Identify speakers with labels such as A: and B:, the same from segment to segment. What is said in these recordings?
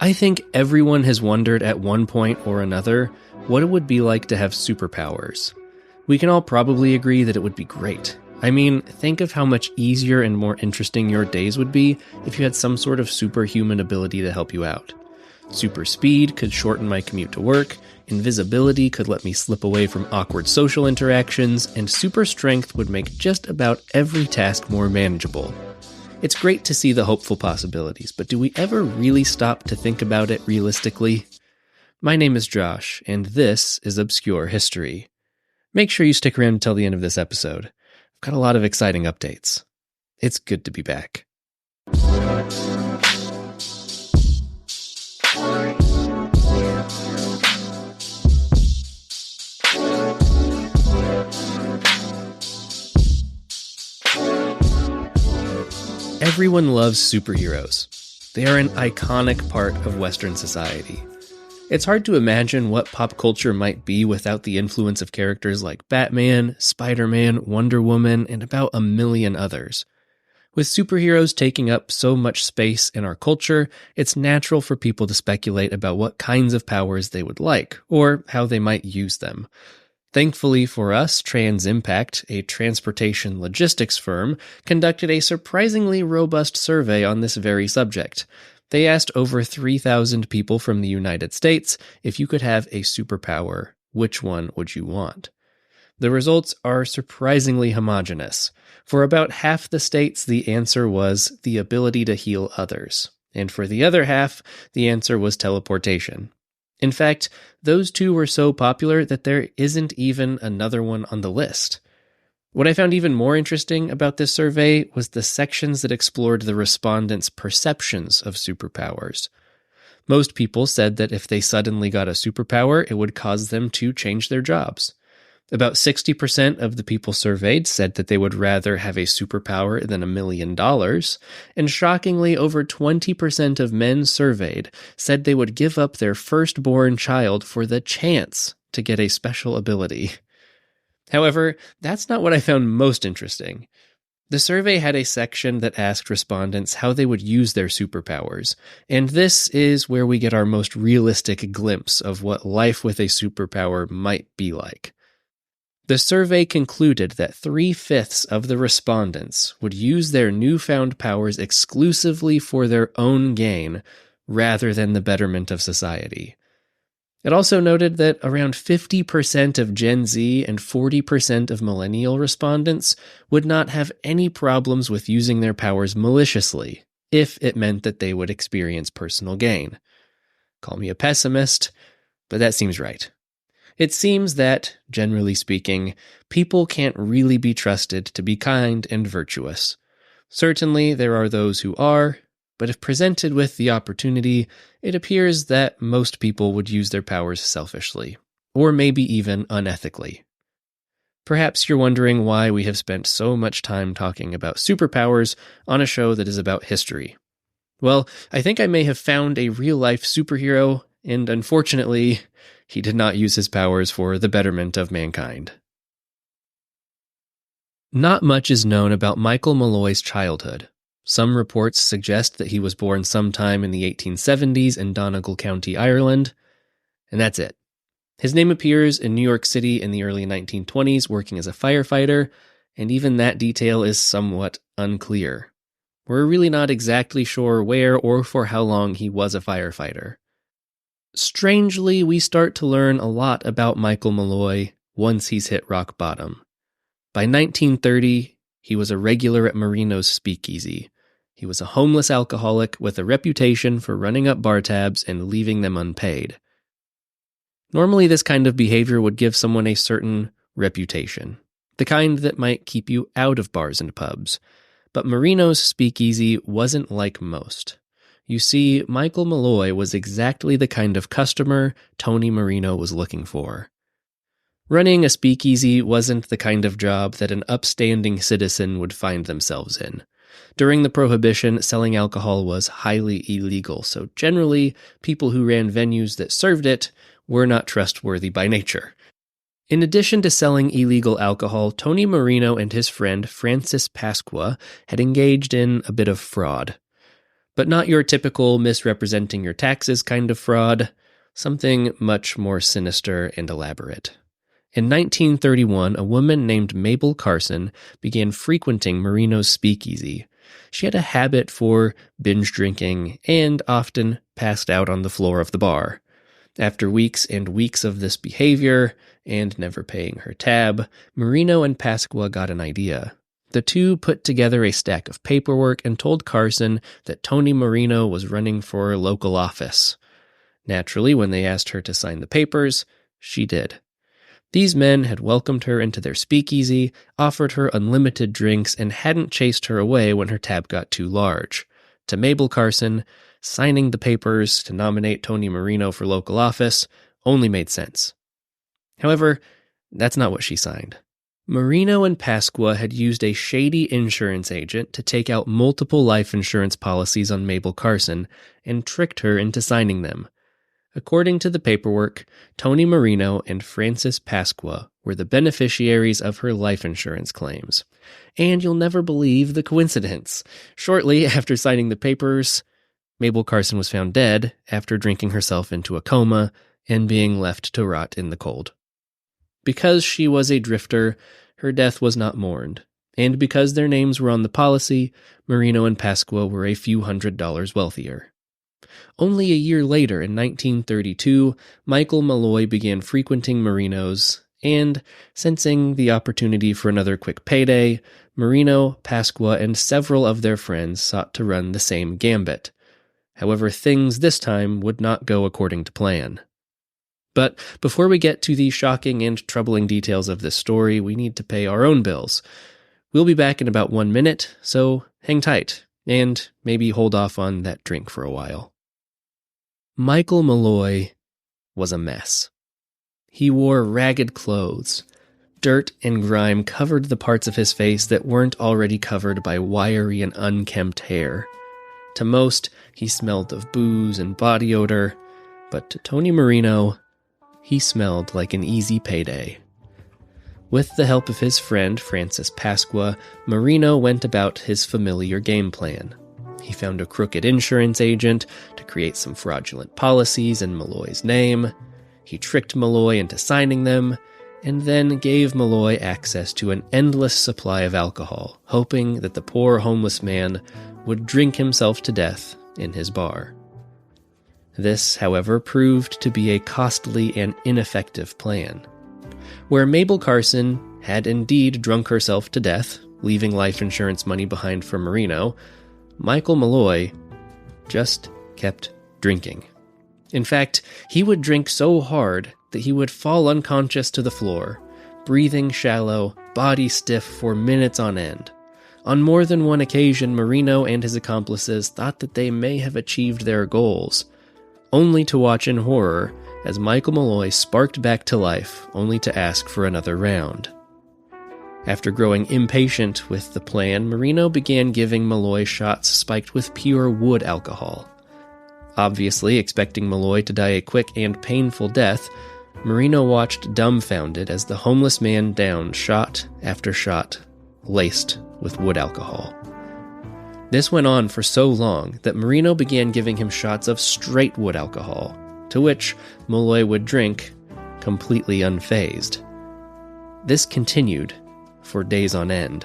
A: I think everyone has wondered at one point or another what it would be like to have superpowers. We can all probably agree that it would be great. I mean, think of how much easier and more interesting your days would be if you had some sort of superhuman ability to help you out. Super speed could shorten my commute to work, invisibility could let me slip away from awkward social interactions, and super strength would make just about every task more manageable. It's great to see the hopeful possibilities, but do we ever really stop to think about it realistically? My name is Josh, and this is Obscure History. Make sure you stick around until the end of this episode. I've got a lot of exciting updates. It's good to be back. Everyone loves superheroes. They are an iconic part of Western society. It's hard to imagine what pop culture might be without the influence of characters like Batman, Spider-Man, Wonder Woman, and about a million others. With superheroes taking up so much space in our culture, it's natural for people to speculate about what kinds of powers they would like, or how they might use them. Thankfully for us, TransImpact, a transportation logistics firm, conducted a surprisingly robust survey on this very subject. They asked over 3,000 people from the United States if you could have a superpower, which one would you want? The results are surprisingly homogeneous. For about half the states, the answer was the ability to heal others. And for the other half, the answer was teleportation. In fact, those two were so popular that there isn't even another one on the list. What I found even more interesting about this survey was the sections that explored the respondents' perceptions of superpowers. Most people said that if they suddenly got a superpower, it would cause them to change their jobs. About 60% of the people surveyed said that they would rather have a superpower than $1 million, and shockingly, over 20% of men surveyed said they would give up their firstborn child for the chance to get a special ability. However, that's not what I found most interesting. The survey had a section that asked respondents how they would use their superpowers, and this is where we get our most realistic glimpse of what life with a superpower might be like. The survey concluded that 3/5 of the respondents would use their newfound powers exclusively for their own gain, rather than the betterment of society. It also noted that around 50% of Gen Z and 40% of millennial respondents would not have any problems with using their powers maliciously, if it meant that they would experience personal gain. Call me a pessimist, but that seems right. It seems that, generally speaking, people can't really be trusted to be kind and virtuous. Certainly, there are those who are, but if presented with the opportunity, it appears that most people would use their powers selfishly, or maybe even unethically. Perhaps you're wondering why we have spent so much time talking about superpowers on a show that is about history. Well, I think I may have found a real-life superhero, and unfortunately, he did not use his powers for the betterment of mankind. Not much is known about Michael Malloy's childhood. Some reports suggest that he was born sometime in the 1870s in Donegal County, Ireland, and that's it. His name appears in New York City in the early 1920s working as a firefighter, and even that detail is somewhat unclear. We're really not exactly sure where or for how long he was a firefighter. Strangely, we start to learn a lot about Michael Malloy once he's hit rock bottom. By 1930, he was a regular at Marino's Speakeasy. He was a homeless alcoholic with a reputation for running up bar tabs and leaving them unpaid. Normally, this kind of behavior would give someone a certain reputation, the kind that might keep you out of bars and pubs. But Marino's Speakeasy wasn't like most. You see, Michael Malloy was exactly the kind of customer Tony Marino was looking for. Running a speakeasy wasn't the kind of job that an upstanding citizen would find themselves in. During the Prohibition, selling alcohol was highly illegal, so generally, people who ran venues that served it were not trustworthy by nature. In addition to selling illegal alcohol, Tony Marino and his friend Francis Pasqua had engaged in a bit of fraud. But not your typical misrepresenting your taxes kind of fraud, something much more sinister and elaborate. In 1931, a woman named Mabel Carson began frequenting Marino's speakeasy. She had a habit for binge drinking and often passed out on the floor of the bar. After weeks and weeks of this behavior, and never paying her tab, Marino and Pasqua got an idea. The two put together a stack of paperwork and told Carson that Tony Marino was running for local office. Naturally, when they asked her to sign the papers, she did. These men had welcomed her into their speakeasy, offered her unlimited drinks, and hadn't chased her away when her tab got too large. To Mabel Carson, signing the papers to nominate Tony Marino for local office only made sense. However, that's not what she signed. Marino and Pasqua had used a shady insurance agent to take out multiple life insurance policies on Mabel Carson and tricked her into signing them. According to the paperwork, Tony Marino and Francis Pasqua were the beneficiaries of her life insurance claims. And you'll never believe the coincidence. Shortly after signing the papers, Mabel Carson was found dead after drinking herself into a coma and being left to rot in the cold. Because she was a drifter, her death was not mourned. And because their names were on the policy, Marino and Pasqua were a few $100s wealthier. Only a year later, in 1932, Michael Malloy began frequenting Marino's, and, sensing the opportunity for another quick payday, Marino, Pasqua, and several of their friends sought to run the same gambit. However, things this time would not go according to plan. But before we get to the shocking and troubling details of this story, we need to pay our own bills. We'll be back in about 1 minute, so hang tight, and maybe hold off on that drink for a while. Michael Malloy was a mess. He wore ragged clothes. Dirt and grime covered the parts of his face that weren't already covered by wiry and unkempt hair. To most, he smelled of booze and body odor, but to Tony Marino, he smelled like an easy payday. With the help of his friend, Francis Pasqua, Marino went about his familiar game plan. He found a crooked insurance agent to create some fraudulent policies in Malloy's name. He tricked Malloy into signing them, and then gave Malloy access to an endless supply of alcohol, hoping that the poor homeless man would drink himself to death in his bar. This, however, proved to be a costly and ineffective plan. Where Mabel Carson had indeed drunk herself to death, leaving life insurance money behind for Marino, Michael Malloy just kept drinking. In fact, he would drink so hard that he would fall unconscious to the floor, breathing shallow, body stiff for minutes on end. On more than one occasion, Marino and his accomplices thought that they may have achieved their goals, only to watch in horror as Michael Malloy sparked back to life, only to ask for another round. After growing impatient with the plan, Marino began giving Malloy shots spiked with pure wood alcohol. Obviously, expecting Malloy to die a quick and painful death, Marino watched dumbfounded as the homeless man downed shot after shot, laced with wood alcohol. This went on for so long that Marino began giving him shots of straight wood alcohol, to which Malloy would drink, completely unfazed. This continued for days on end.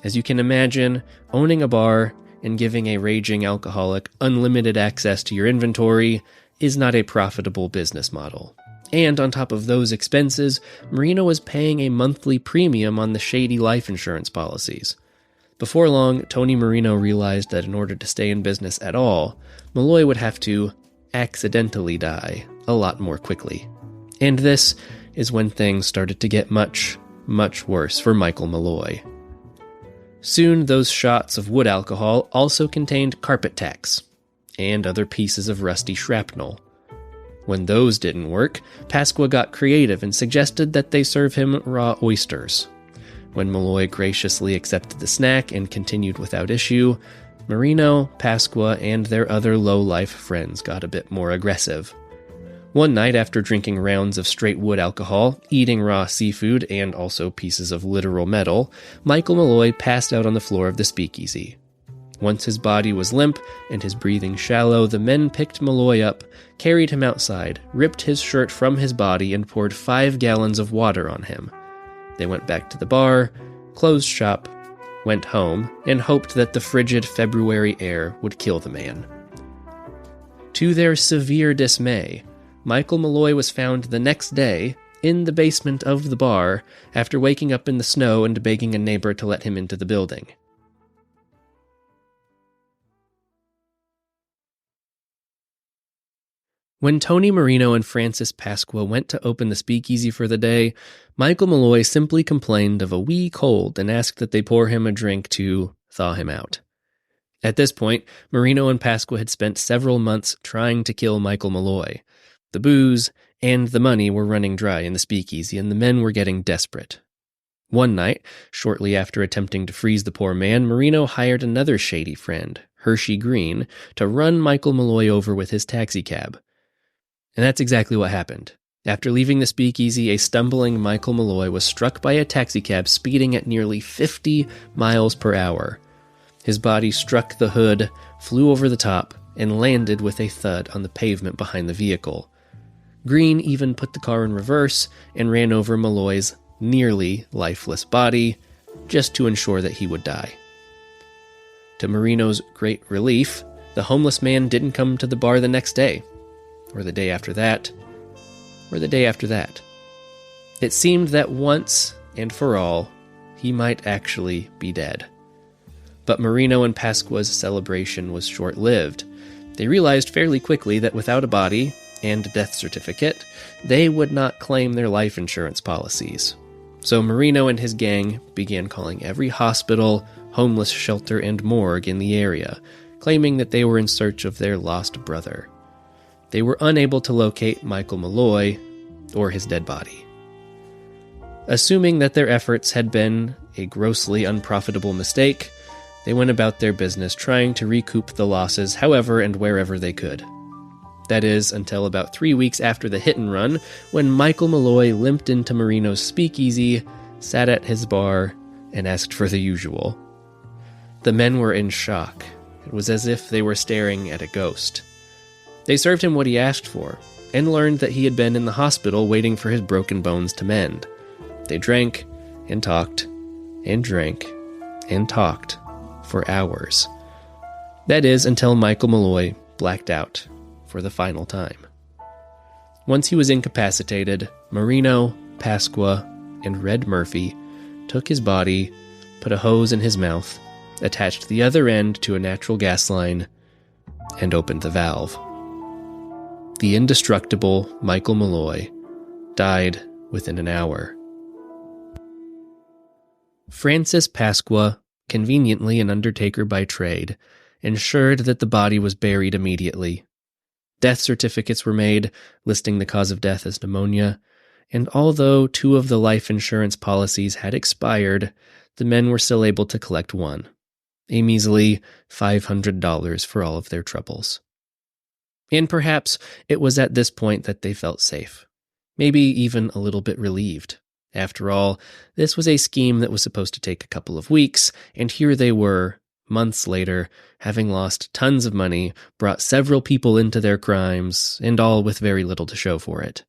A: As you can imagine, owning a bar and giving a raging alcoholic unlimited access to your inventory is not a profitable business model. And on top of those expenses, Marino was paying a monthly premium on the shady life insurance policies. Before long, Tony Marino realized that in order to stay in business at all, Malloy would have to accidentally die a lot more quickly. And this is when things started to get much, much worse for Michael Malloy. Soon, those shots of wood alcohol also contained carpet tacks and other pieces of rusty shrapnel. When those didn't work, Pasqua got creative and suggested that they serve him raw oysters. When Malloy graciously accepted the snack and continued without issue, Marino, Pasqua, and their other low-life friends got a bit more aggressive. One night, after drinking rounds of straight wood alcohol, eating raw seafood, and also pieces of literal metal, Michael Malloy passed out on the floor of the speakeasy. Once his body was limp and his breathing shallow, the men picked Malloy up, carried him outside, ripped his shirt from his body, and poured 5 gallons of water on him. They went back to the bar, closed shop, went home, and hoped that the frigid February air would kill the man. To their severe dismay, Michael Malloy was found the next day in the basement of the bar after waking up in the snow and begging a neighbor to let him into the building. When Tony Marino and Francis Pasqua went to open the speakeasy for the day, Michael Malloy simply complained of a wee cold and asked that they pour him a drink to thaw him out. At this point, Marino and Pasqua had spent several months trying to kill Michael Malloy. The booze and the money were running dry in the speakeasy, and the men were getting desperate. One night, shortly after attempting to freeze the poor man, Marino hired another shady friend, Hershey Green, to run Michael Malloy over with his taxicab. And that's exactly what happened. After leaving the speakeasy, a stumbling Michael Malloy was struck by a taxicab speeding at nearly 50 miles per hour. His body struck the hood, flew over the top, and landed with a thud on the pavement behind the vehicle. Green even put the car in reverse and ran over Malloy's nearly lifeless body, just to ensure that he would die. To Marino's great relief, the homeless man didn't come to the bar the next day, or the day after that, or the day after that. It seemed that once and for all, he might actually be dead. But Marino and Pasqua's celebration was short-lived. They realized fairly quickly that without a body and death certificate, they would not claim their life insurance policies. So Marino and his gang began calling every hospital, homeless shelter, and morgue in the area, claiming that they were in search of their lost brother. They were unable to locate Michael Malloy or his dead body. Assuming that their efforts had been a grossly unprofitable mistake, they went about their business trying to recoup the losses however and wherever they could. That is, until about 3 weeks after the hit and run, when Michael Malloy limped into Marino's speakeasy, sat at his bar, and asked for the usual. The men were in shock. It was as if they were staring at a ghost. They served him what he asked for, and learned that he had been in the hospital waiting for his broken bones to mend. They drank, and talked, and drank, and talked for hours. That is, until Michael Malloy blacked out for the final time. Once he was incapacitated, Marino, Pasqua, and Red Murphy took his body, put a hose in his mouth, attached the other end to a natural gas line, and opened the valve. The indestructible Michael Malloy died within an hour. Francis Pasqua, conveniently an undertaker by trade, ensured that the body was buried immediately. Death certificates were made, listing the cause of death as pneumonia, and although 2 of the life insurance policies had expired, the men were still able to collect one, a measly $500 for all of their troubles. And perhaps it was at this point that they felt safe, maybe even a little bit relieved. After all, this was a scheme that was supposed to take a couple of weeks, and here they were, months later, having lost tons of money, brought several people into their crimes, and all with very little to show for it.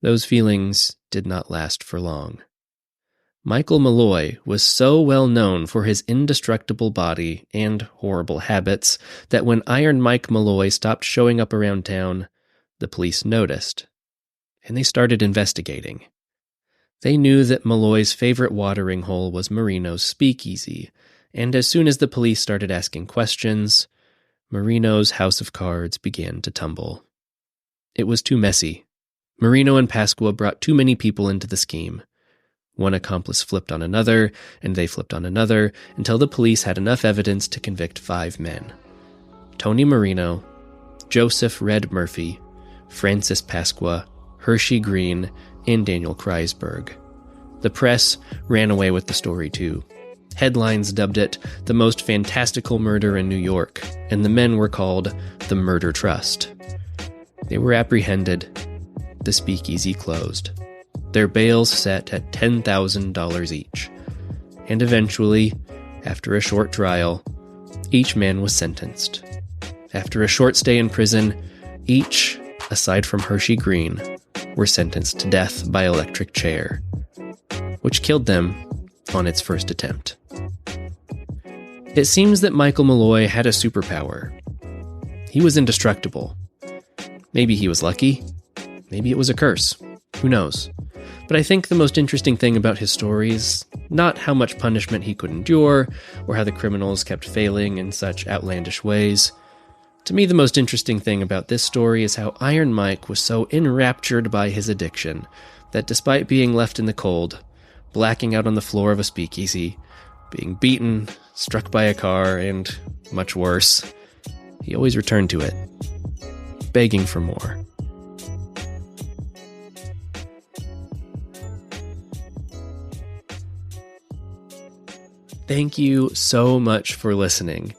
A: Those feelings did not last for long. Michael Malloy was so well known for his indestructible body and horrible habits that when Iron Mike Malloy stopped showing up around town, the police noticed, and they started investigating. They knew that Malloy's favorite watering hole was Marino's speakeasy, and as soon as the police started asking questions, Marino's house of cards began to tumble. It was too messy. Marino and Pasqua brought too many people into the scheme. One accomplice flipped on another, and they flipped on another, until the police had enough evidence to convict 5 men. Tony Marino, Joseph Red Murphy, Francis Pasqua, Hershey Green, and Daniel Kreisberg. The press ran away with the story too. Headlines dubbed it the most fantastical murder in New York, and the men were called the Murder Trust. They were apprehended. The speakeasy closed. Their bails set at $10,000 each. And eventually, after a short trial, each man was sentenced. After a short stay in prison, each, aside from Hershey Green, were sentenced to death by electric chair, which killed them on its first attempt. It seems that Michael Malloy had a superpower. He was indestructible. Maybe he was lucky. Maybe it was a curse. Who knows? But I think the most interesting thing about his story is not how much punishment he could endure, or how the criminals kept failing in such outlandish ways. To me, the most interesting thing about this story is how Iron Mike was so enraptured by his addiction that despite being left in the cold, blacking out on the floor of a speakeasy, being beaten, struck by a car, and much worse, he always returned to it, begging for more. Thank you so much for listening.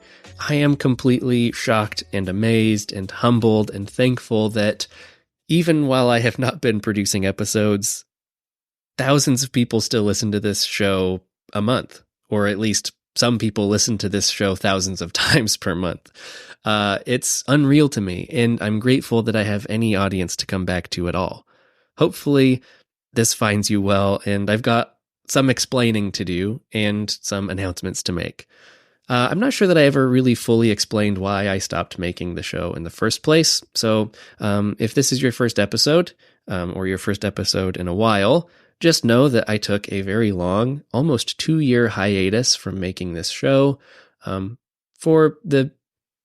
A: I am completely shocked and amazed and humbled and thankful that even while I have not been producing episodes, thousands of people still listen to this show a month, or at least some people listen to this show thousands of times per month. It's unreal to me, and I'm grateful that I have any audience to come back to at all. Hopefully, this finds you well, and I've got some explaining to do and some announcements to make. I'm not sure that I ever really fully explained why I stopped making the show in the first place. So if this is your first episode, or your first episode in a while, just know that I took a very long, almost 2-year hiatus from making this show for the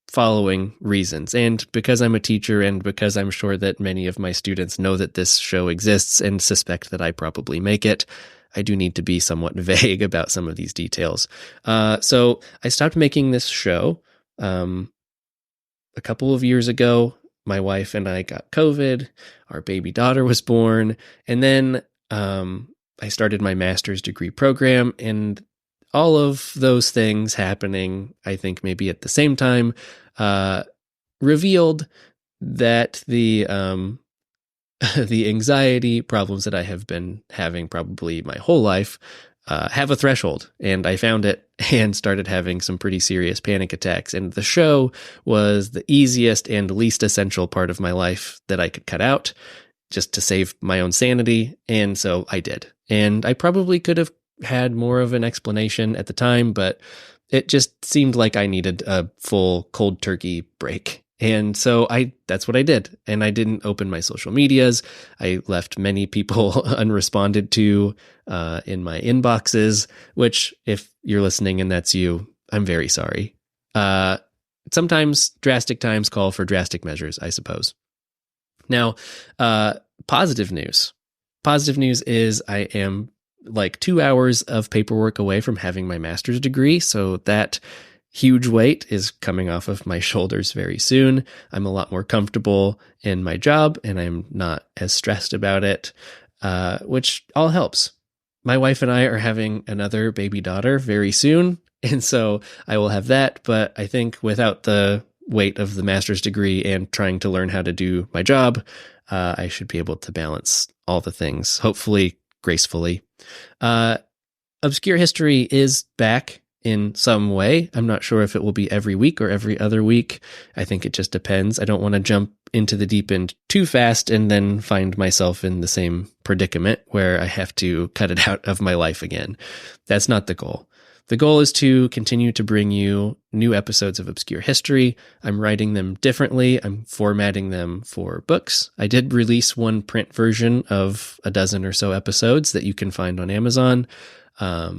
A: following reasons. And because I'm a teacher and because I'm sure that many of my students know that this show exists and suspect that I probably make it, I do need to be somewhat vague about some of these details. So I stopped making this show a couple of years ago. My wife and I got COVID. Our baby daughter was born. And then I started my master's degree program. And all of those things happening, I think maybe at the same time, revealed that the anxiety problems that I have been having probably my whole life have a threshold, and I found it and started having some pretty serious panic attacks. And the show was the easiest and least essential part of my life that I could cut out just to save my own sanity. And so I did. And I probably could have had more of an explanation at the time, but it just seemed like I needed a full cold turkey break. And so that's what I did. And I didn't open my social medias. I left many people unresponded to in my inboxes, which if you're listening and that's you, I'm very sorry. Sometimes drastic times call for drastic measures, I suppose. Now, positive news. Positive news is I am like 2 hours of paperwork away from having my master's degree. So that huge weight is coming off of my shoulders very soon. I'm a lot more comfortable in my job and I'm not as stressed about it, which all helps. My wife and I are having another baby daughter very soon. And so I will have that. But I think without the weight of the master's degree and trying to learn how to do my job, I should be able to balance all the things, hopefully gracefully. Obscure History is back in some way. I'm not sure if it will be every week or every other week. I think it just depends. I don't want to jump into the deep end too fast and then find myself in the same predicament where I have to cut it out of my life again. That's not the goal. The goal is to continue to bring you new episodes of Obscure History. I'm writing them differently. I'm formatting them for books. I did release one print version of a dozen or so episodes that you can find on Amazon. I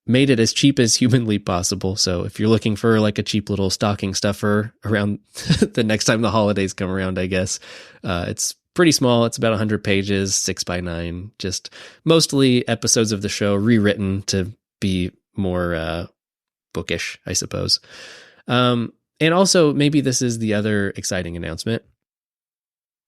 A: made it as cheap as humanly possible. So if you're looking for like a cheap little stocking stuffer around the next time the holidays come around, I guess, it's pretty small. It's about 100 pages, 6x9, just mostly episodes of the show rewritten to be more bookish, I suppose. And also, maybe this is the other exciting announcement.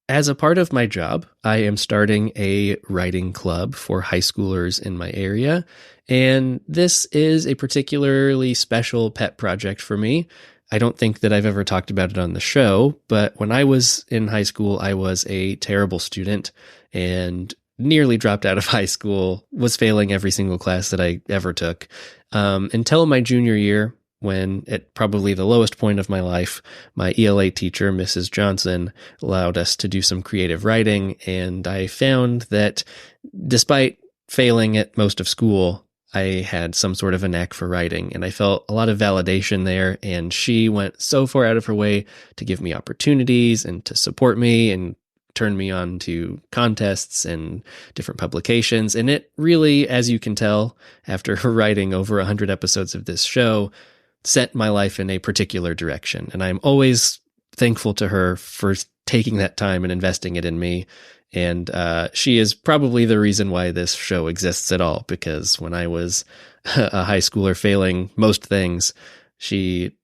A: As a part of my job, I am starting a writing club for high schoolers in my area, and this is a particularly special pet project for me. I don't think that I've ever talked about it on the show, but when I was in high school, I was a terrible student and nearly dropped out of high school, was failing every single class that I ever took, until my junior year when, at probably the lowest point of my life, my ELA teacher, Mrs. Johnson, allowed us to do some creative writing. And I found that despite failing at most of school, I had some sort of a knack for writing, and I felt a lot of validation there. And she went so far out of her way to give me opportunities and to support me and turn me on to contests and different publications. And it really, as you can tell, after writing over 100 episodes of this show, sent my life in a particular direction. And I'm always thankful to her for taking that time and investing it in me. And she is probably the reason why this show exists at all, because when I was a high schooler failing most things, she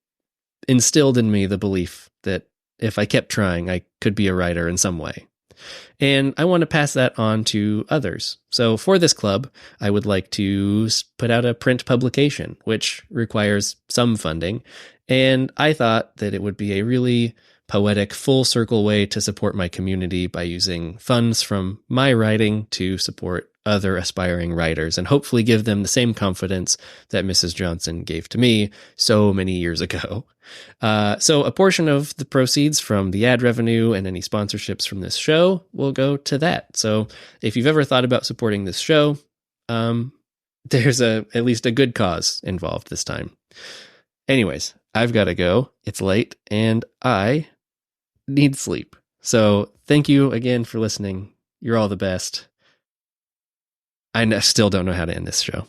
A: instilled in me the belief that if I kept trying, I could be a writer in some way. And I want to pass that on to others. So for this club, I would like to put out a print publication, which requires some funding. And I thought that it would be a really poetic, full circle way to support my community by using funds from my writing to support other aspiring writers and hopefully give them the same confidence that Mrs. Johnson gave to me so many years ago. So a portion of the proceeds from the ad revenue and any sponsorships from this show will go to that. So if you've ever thought about supporting this show, there's at least a good cause involved this time. Anyways, I've got to go. It's late and I need sleep. So thank you again for listening. You're all the best. I still don't know how to end this show.